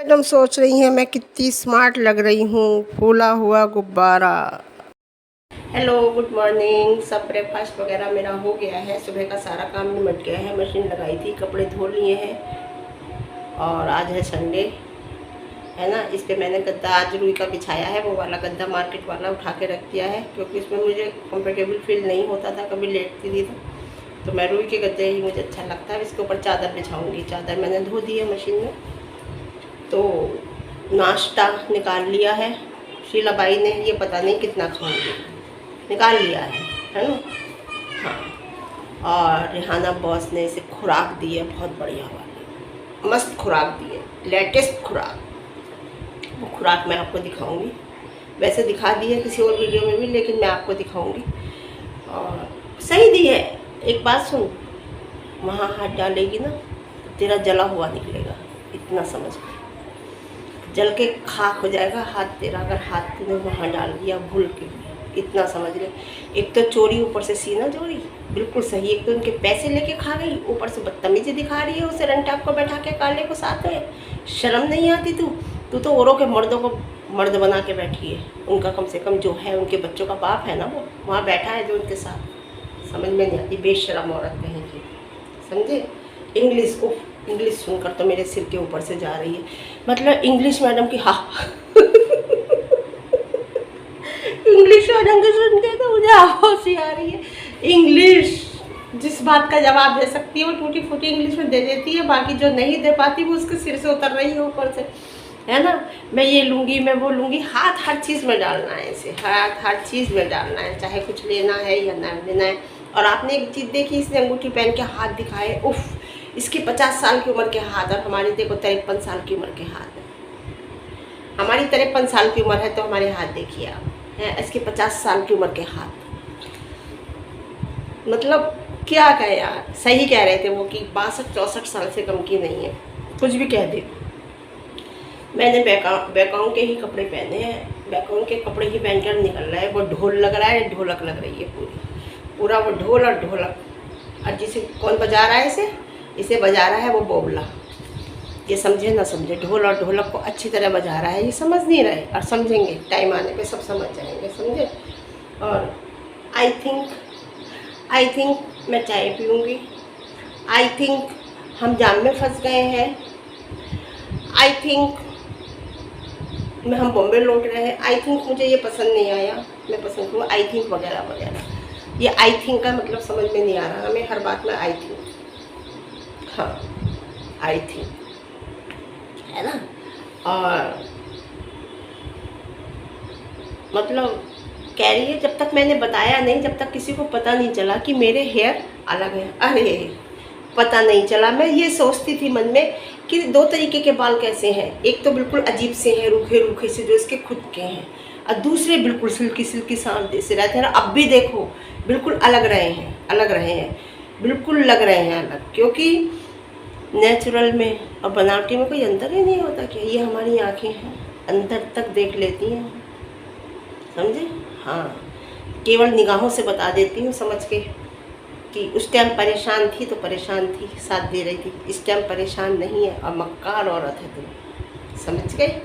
Madam सोच रही हैं मैं कितनी स्मार्ट लग रही हूँ, फूला हुआ गुब्बारा। Hello, good morning. सब ब्रेकफास्ट वगैरह मेरा हो गया है, सुबह का सारा काम निमट गया है। मशीन लगाई थी, कपड़े धो लिए हैं और आज है संडे, है ना। इस पे मैंने गद्दा आज रुई का बिछाया है, वो वाला गद्दा मार्केट वाला उठा के रख दिया है, क्योंकि इसमें मुझे कंफर्टेबल फील नहीं होता था, कभी लेटती थी तो मैं रुई के गद्दे ही मुझे अच्छा लगता है। इसके ऊपर चादर बिछाऊँगी। चादर मैंने धो दी है मशीन में। तो नाश्ता निकाल लिया है शीला बाई ने, ये पता नहीं कितना खाऊंगी, निकाल लिया है ना। हाँ, और रेहाना बॉस ने इसे खुराक दी है, बहुत बढ़िया वाली मस्त खुराक दी है, लेटेस्ट खुराक। वो खुराक मैं आपको दिखाऊंगी, वैसे दिखा दी है किसी और वीडियो में भी, लेकिन मैं आपको दिखाऊंगी। और सही दी है। एक बात सुन, वहाँ हाथ डालेगी ना तो तेरा जला हुआ निकलेगा, इतना समझ में, जल के खाक हो जाएगा हाथ तेरा, अगर हाथ तूने वहाँ डाल दिया भूल के, इतना समझ ले। एक तो चोरी, ऊपर से सीना चोरी, बिल्कुल सही। एक तो उनके पैसे लेके खा गई, ऊपर से बदतमीजी दिखा रही है उसे रंटाप को बैठा के, काले को साथ में। शर्म नहीं आती तू तो औरों के मर्दों को मर्द बना के बैठी है। उनका कम से कम जो है, उनके बच्चों का बाप है ना, वो वहाँ बैठा है जो उनके साथ। समझ में नहीं आती, बेशरम औरत कहीं की, समझे। इंग्लिश को, इंग्लिश सुनकर तो मेरे सिर के ऊपर से जा रही है। मतलब इंग्लिश मैडम की, हाँ इंग्लिश मैडम की सुन के तो मुझे हंसी आ रही है। इंग्लिश जिस बात का जवाब दे सकती है वो टूटी फूटी इंग्लिश में दे देती है, बाकी जो नहीं दे पाती वो उसके सिर से उतर रही है ऊपर से, है ना। मैं ये लूँगी, मैं वो लूँगी, हाथ हर चीज़ में डालना है इसे, हाथ हर चीज़ में डालना है, चाहे कुछ लेना है या ना लेना है। और आपने एक चीज़ देखी, इसने अंगूठी पहन के हाथ दिखाए, उफ, इसकी 50 साल की उम्र के हाथ, और हमारी देखो 53 साल की उम्र के हाथ। हमारी 53 साल की उम्र है तो हमारे हाथ देखिए आप, हैं, इसके 50 साल की उम्र के हाथ। मतलब क्या कहे यार, सही कह रहे थे वो कि 62-64 साल से कम की नहीं है, कुछ भी कह दे। मैंने बैकाउं के ही कपड़े पहने हैं, बैकाउं के कपड़े ही पहनकर निकल रहा है। वो ढोल लग रहा है, ढोलक लग रही है पूरा वो ढोल और ढोलक। और जिसे कौन बजा रहा है, इसे बजा रहा है वो बोबला। ये समझे ना समझे, ढोल और ढोलक को अच्छी तरह बजा रहा है, ये समझ नहीं रहे, और समझेंगे टाइम आने पे सब समझ जाएंगे, समझे। और आई थिंक मैं चाय पीऊँगी। आई थिंक हम जाम में फंस गए हैं। आई थिंक हम बॉम्बे लौट रहे हैं। आई थिंक मुझे ये पसंद नहीं आया, मैं पसंद करूँ आई थिंक वगैरह वगैरह। ये आई थिंक का मतलब समझ में नहीं आ रहा हमें, हर बात में आई थिंक, हाँ आई थिंक, है ना। और मतलब कह रही है, जब तक मैंने बताया नहीं, जब तक किसी को पता नहीं चला कि मेरे हेयर अलग है, अरे पता नहीं चला। मैं ये सोचती थी मन में कि 2 तरीके के बाल कैसे हैं, एक तो बिल्कुल अजीब से हैं, रूखे रूखे से जो इसके खुद के हैं, और दूसरे बिल्कुल सिल्की सिल्की सांवले से रहते हैं। अब भी देखो बिल्कुल अलग रहे हैं, बिल्कुल लग रहे हैं अलग, क्योंकि नेचुरल में और बनावटी में कोई अंतर ही नहीं होता। क्या ये हमारी आँखें हैं, अंदर तक देख लेती हैं, समझे। हाँ, केवल निगाहों से बता देती हूँ समझ के कि उस टाइम परेशान थी तो परेशान थी, साथ दे रही थी, इस टाइम परेशान नहीं है, और मक्कार औरत है तुम, समझ गए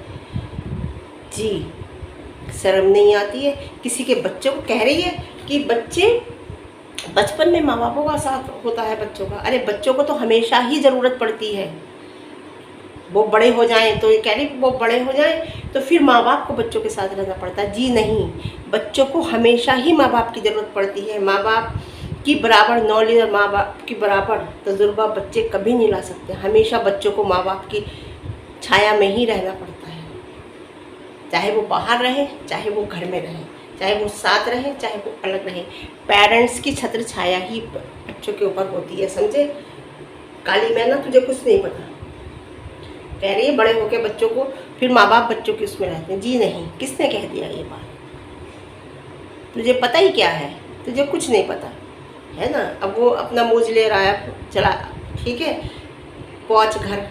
जी। शर्म नहीं आती है, किसी के बच्चों को कह रही है कि बच्चे बचपन में माँ बापों का साथ होता है बच्चों का। अरे बच्चों को तो हमेशा ही ज़रूरत पड़ती है, वो बड़े हो जाएं तो ये कह रही वो बड़े हो जाएं तो फिर माँ बाप को बच्चों के साथ रहना पड़ता है। जी नहीं, बच्चों को हमेशा ही माँ बाप की ज़रूरत पड़ती है। माँ बाप की बराबर नॉलेज और माँ बाप की बराबर तजुर्बा बच्चे कभी नहीं ला सकते। हमेशा बच्चों को माँ बाप की छाया में ही रहना पड़ता है, चाहे वो बाहर रहे, चाहे वो घर में रहे, चाहे वो साथ रहे, चाहे वो अलग रहे। पेरेंट्स की छत्र छाया ही बच्चों के ऊपर होती है, समझे। काली मैना तुझे कुछ नहीं पता, कह रही है बड़े होके बच्चों को फिर माँ बाप बच्चों के उसमें रहते हैं। जी नहीं, किसने कह दिया ये बात, तुझे पता ही क्या है, तुझे कुछ नहीं पता, है ना। अब वो अपना मौज ले रहा है, चला ठीक है, पहुँच घर।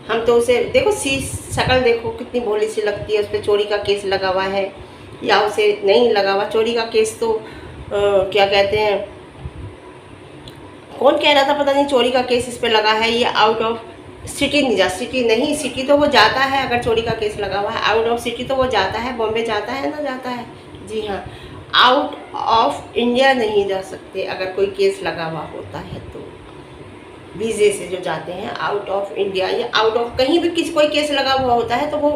हम तो उसे देखो, शक्ल देखो कितनी भोली सी लगती है, उस पर चोरी का केस लगा हुआ है या उसे नहीं लगा हुआ। चोरी का केस तो क्या कहते हैं, कौन कह रहा था पता नहीं, चोरी का केस इस पे लगा है, ये आउट ऑफ सिटी नहीं जा, सिटी नहीं, सिटी तो वो जाता है अगर चोरी का केस लगा हुआ है। आउट ऑफ सिटी तो वो जाता है, बॉम्बे जाता है ना, जाता है। जी हाँ, आउट ऑफ इंडिया नहीं जा सकते अगर कोई केस लगा हुआ होता है तो। वीज़े से जो जाते हैं आउट ऑफ इंडिया या आउट ऑफ कहीं भी किसी कोई केस लगा हुआ होता है तो वो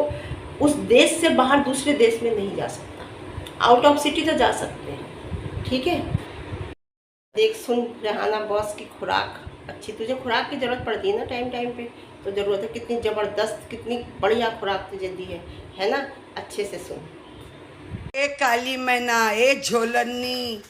उस देश से बाहर दूसरे देश में नहीं जा सकता। आउट ऑफ सिटी तो जा सकते हैं, ठीक है। देख सुन रेहाना बॉस की खुराक अच्छी, तुझे खुराक की ज़रूरत पड़ती है ना टाइम टाइम पे, तो ज़रूरत है। कितनी ज़बरदस्त, कितनी बढ़िया खुराक तुझे दी है ना। अच्छे से सुन। ए काली मैना, ए झोलनी,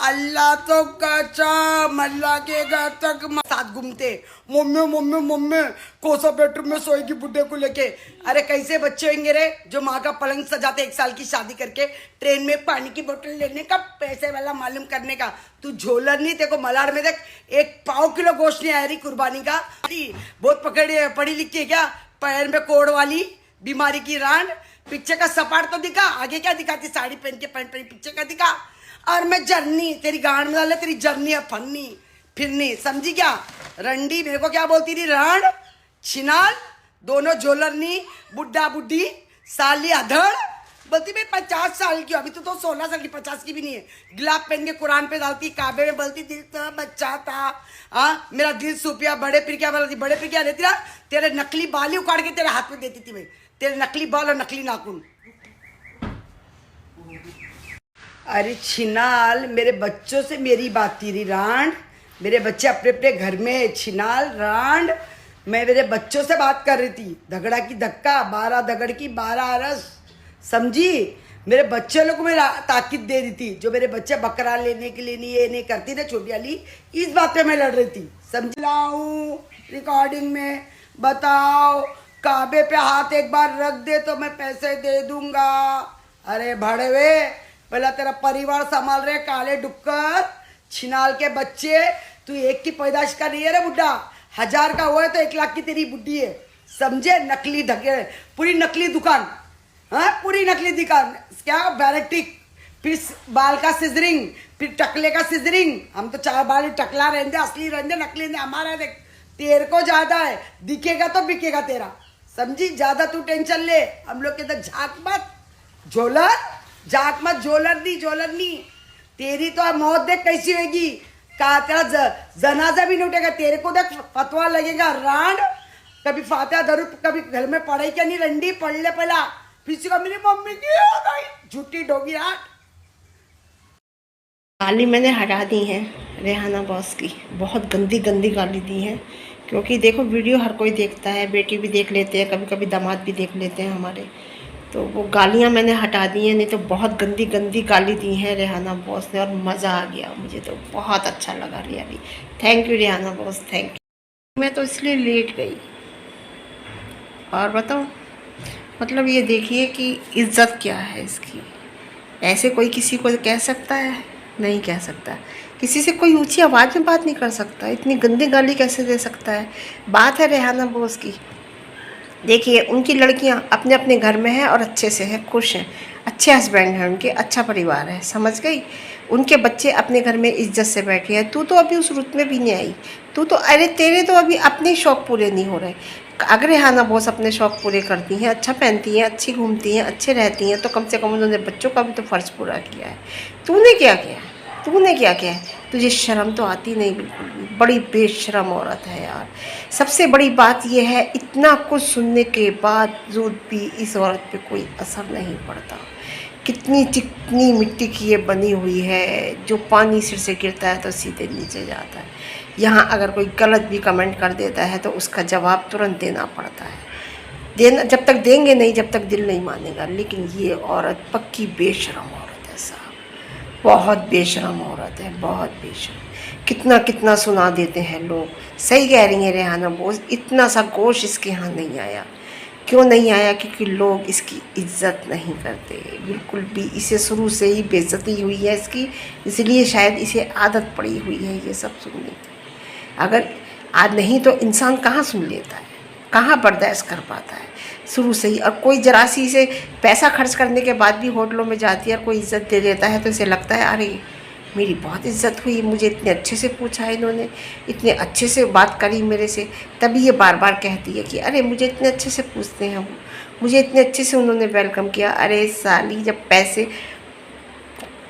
अल्लाह तो कसम, अल्लाह के घर तक साथ घूमते। मम्मी मम्मी मम्मी कोसा बेडरूम में सोएगी बुड्ढे को लेके। अरे कैसे बच्चे होंगे रे जो माँ का पलंग सजाते 1 साल की शादी करके, ट्रेन में पानी की बोतल लेने का, पैसे वाला मालूम करने का। तू झोलनी, तेरे को मलाड में देख 1 पाव किलो गोश्त नहीं आया रही कुर्बानी का। बहुत पकड़ी पढ़ी लिखी है क्या? पैर में कोड़ वाली बीमारी की रान। पीछे का सपाट तो दिखा, आगे क्या दिखाती? साड़ी पहन के पैंट पहन, पीछे का दिखा। और मैं जर्नी तेरी गांड में डाले, तेरी जर्नी है फन्नी फिरनी, समझी क्या? रंडी मेरे को क्या बोलती थी? राण छिनाल, दोनों झोलरनी, बुड्ढा बुड्ढी, साली अधड़ बोलती। मैं 50 साल की हूँ, अभी तो 16 साल की, 50 की भी नहीं है। गिलाब पहन के कुरान पे डालती, काबे में बोलती दिल तो बच्चा था, मेरा दिल सूपिया, बड़े फिर क्या बोलती? बड़े फिर क्या देती ना, तेरे नकली बाल ही उखाड़ के तेरे हाथ में देती थी मैं, तेरे नकली बाल और नकली नाखून। अरे छिनाल, मेरे बच्चों से मेरी बात तेरी रांड। मेरे बच्चे अपने अपने घर में, छिनाल रांड। मैं मेरे बच्चों से बात कर रही थी। झगड़ा की धक्का, 12 दगड़ की 12 अरस, समझी? मेरे बच्चे लोग को मैं ताकीद दे रही थी। जो मेरे बच्चे बकरा लेने के लिए नहीं, ये नहीं करती ना छोटी वाली, इस बात पे मैं लड़ रही थी, समझ लाऊं रिकॉर्डिंग में। बताओ, काबे पे हाथ एक बार रख दे तो मैं पैसे दे दूंगा। अरे भड़वे, पहला तेरा परिवार संभाल रहे काले डुक्कर छिनाल के बच्चे। तू 1 की पैदाश का नहीं है रे बुड्ढा, 1000 का हुआ है तो 1 लाख की तेरी बुड्ढी है, समझे? नकली ढके, पूरी नकली दुकान, हाँ पूरी नकली दुकान। क्या बैरेक्टिक, फिर बाल का सिजरिंग, फिर टकले का सिजरिंग। हम तो 4 बाल टकला रहते, असली रहते, नकली रहते। हमारा देख, तेरे को ज्यादा है, दिखेगा तो बिकेगा तेरा, समझी? ज्यादा तू टेंशन ले, हम लोग के तो झाक मत झोलर, झाक मत झोलरनी। तेरी तो मौत देख कैसी होगी, का तेरा जनाजा भी नहीं उठेगा। तेरे को देख फतवा लगेगा रांड। कभी फातिहा दरूद कभी घर में पढ़ाई क्या नहीं? रंडी पढ़ ले पहला, फिर का मेरी मम्मी की झूठी डोगी राट। गाली मैंने हटा दी है रेहाना बॉस की, बहुत गंदी गंदी गाली दी है। क्योंकि देखो वीडियो हर कोई देखता है, बेटी भी देख लेते हैं, कभी कभी दामाद भी देख लेते हैं हमारे, तो वो गालियाँ मैंने हटा दी हैं। नहीं तो बहुत गंदी गंदी गाली दी है रेहाना बॉस ने, और मज़ा आ गया मुझे, तो बहुत अच्छा लगा really. Thank you Rehana boss, thank you. मैं तो इसलिए लेट गई। और बताओ, मतलब ये देखिए कि इज़्ज़त क्या है इसकी। ऐसे कोई किसी को कह सकता है? नहीं कह सकता। किसी से कोई ऊंची आवाज़ में बात नहीं कर सकता, इतनी गंदी गाली कैसे दे सकता है? बात है रेहाना बॉस की। देखिए, उनकी लड़कियां अपने अपने घर में हैं और अच्छे से हैं, खुश हैं, अच्छे हस्बैंड हैं उनके, अच्छा परिवार है, समझ गई? उनके बच्चे अपने घर में इज्जत से बैठे हैं। तू तो अभी उस रुत में भी नहीं आई। तू तो, अरे तेरे तो अभी अपने शौक़ पूरे नहीं हो रहे। अगर रेहाना बॉस अपने शौक़ पूरे करती हैं, अच्छा पहनती हैं, अच्छी घूमती हैं, अच्छे रहती हैं, तो कम से कम उन्होंने बच्चों का भी तो फ़र्ज़ पूरा किया है। तूने क्या किया? तूने क्या किया है? तुझे शर्म तो आती नहीं बिल्कुल भी। बड़ी बेशरम औरत है यार। सबसे बड़ी बात यह है, इतना कुछ सुनने के बावजूद भी इस औरत पे कोई असर नहीं पड़ता। कितनी चिकनी मिट्टी की ये बनी हुई है, जो पानी सिर से गिरता है तो सीधे नीचे जाता है। यहाँ अगर कोई गलत भी कमेंट कर देता है तो उसका जवाब तुरंत देना पड़ता है। देना जब तक देंगे नहीं, जब तक दिल नहीं मानेगा। लेकिन ये औरत पक्की बेशरम औरत है साहब, बहुत बेशरम औरत है, बहुत बेशरम। कितना कितना सुना देते हैं लोग। सही कह रही है रेहाना बॉस, इतना सा गोश इसके यहाँ नहीं आया। क्यों नहीं आया? क्योंकि लोग इसकी इज्जत नहीं करते बिल्कुल भी। इसे शुरू से ही बेइज्जती हुई है इसकी, इसलिए शायद इसे आदत पड़ी हुई है ये सब सुनने की। अगर आज नहीं तो इंसान कहाँ सुन लेता है, कहाँ बर्दाश्त कर पाता है शुरू से ही। और कोई जरा सी से पैसा खर्च करने के बाद भी होटलों में जाती है और कोई इज्जत दे देता है तो इसे लगता है अरे मेरी बहुत इज्जत हुई, मुझे इतने अच्छे से पूछा इन्होंने, इतने अच्छे से बात करी मेरे से। तभी ये बार बार कहती है कि अरे मुझे इतने अच्छे से पूछते हैं, मुझे इतने अच्छे से उन्होंने वेलकम किया। अरे साली, जब पैसे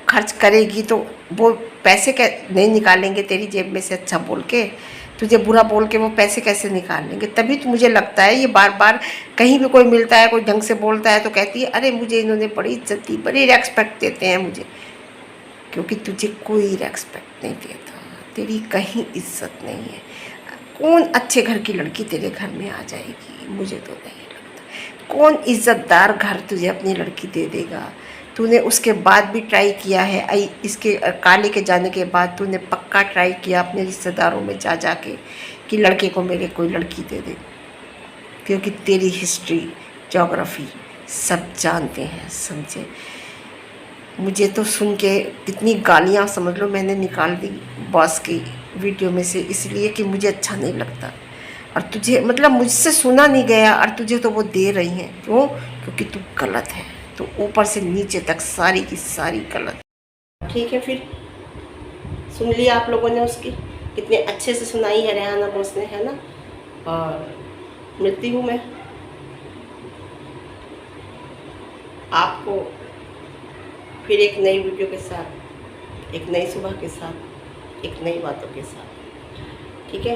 खर्च करेगी तो वो पैसे नहीं निकालेंगे तेरी जेब में से अच्छा बोल के, तुझे बुरा बोल के वो पैसे कैसे निकाल लेंगे? तभी तो मुझे लगता है ये बार बार कहीं भी कोई मिलता है, कोई ढंग से बोलता है तो कहती है अरे मुझे इन्होंने बड़ी इज्जत दी, बड़ी रेस्पेक्ट देते हैं मुझे। क्योंकि तुझे कोई रेस्पेक्ट नहीं देता, तेरी कहीं इज्जत नहीं है। कौन अच्छे घर की लड़की तेरे घर में आ जाएगी? मुझे तो नहीं लगता। कौन इज्जतदार घर तुझे अपनी लड़की दे देगा? तूने उसके बाद भी ट्राई किया है, इसके काले के जाने के बाद तूने पक्का ट्राई किया अपने रिश्तेदारों में जा के कि लड़के को मेरे कोई लड़की दे दे? क्योंकि तेरी हिस्ट्री, ज्योग्राफी सब जानते हैं, समझे? मुझे तो सुन के कितनी गालियाँ समझ लो मैंने निकाल दी बॉस की वीडियो में से, इसलिए कि मुझे अच्छा नहीं लगता। और तुझे मतलब मुझसे सुना नहीं गया और तुझे तो वो दे रही हैं। क्यों? क्योंकि तू गलत है, तो ऊपर से नीचे तक सारी की सारी गलत। ठीक है, फिर सुन लिया आप लोगों ने उसकी, कितने अच्छे से सुनाई है रेहाना बॉस ने, है ना। और मिलती हूँ मैं आपको फिर एक नई वीडियो के साथ, एक नई सुबह के साथ, एक नई बातों के साथ। ठीक है।